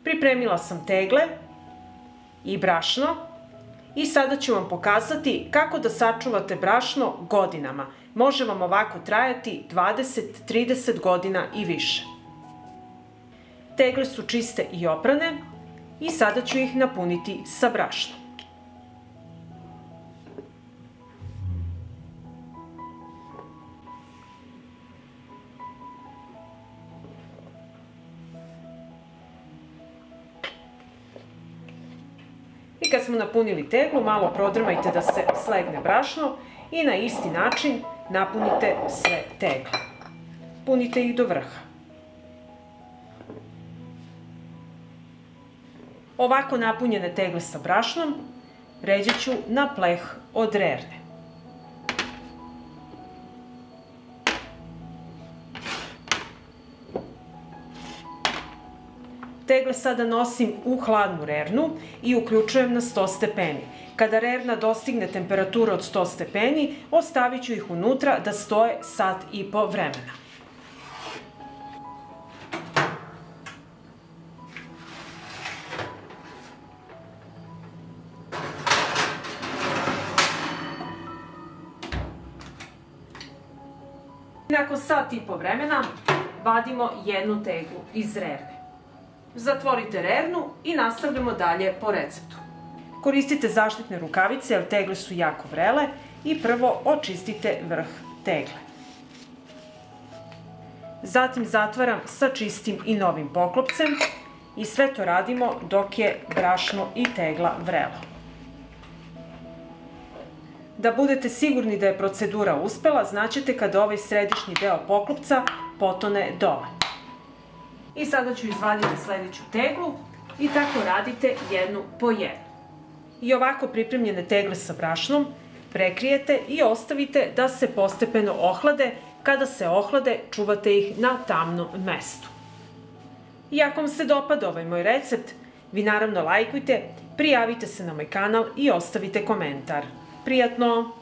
Pripremila sam tegle i brašno i sada ću vam pokazati kako da sačuvate brašno godinama. Može vam ovako trajati 20-30 godina i više. Tegle su čiste i oprane i sada ću ih napuniti sa brašnom. I kad smo napunili teglu, malo prodrmajte da se slegne brašno i na isti način napunite sve tegle. Punite ih do vrha. Ovako napunjene tegle sa brašnom ređat ću na pleh od rerne. Tegle sada nosim u hladnu rernu i uključujem na 100 stepeni. Kada rerna dostigne temperaturu od 100 stepeni, ostavit ću ih unutra da stoje sat i po vremena. Nakon sat i po vremena vadimo jednu teglu iz rerne. Zatvorite rernu i nastavljamo dalje po receptu. Koristite zaštitne rukavice jer tegle su jako vrele i prvo očistite vrh tegle. Zatim zatvaram sa čistim i novim poklopcem i sve to radimo dok je brašno i tegla vrelo. Da budete sigurni da je procedura uspela, znaćete kada ovaj središnji deo poklopca potone dole. I sada ću izvaditi sledeću teglu i tako radite jednu po jednu. I ovako pripremljene tegle sa brašnom prekrijete i ostavite da se postepeno ohlade. Kada se ohlade, čuvate ih na tamnom mestu. I ako vam se dopada ovaj moj recept, vi naravno lajkujte, prijavite se na moj kanal i ostavite komentar. Prijatno!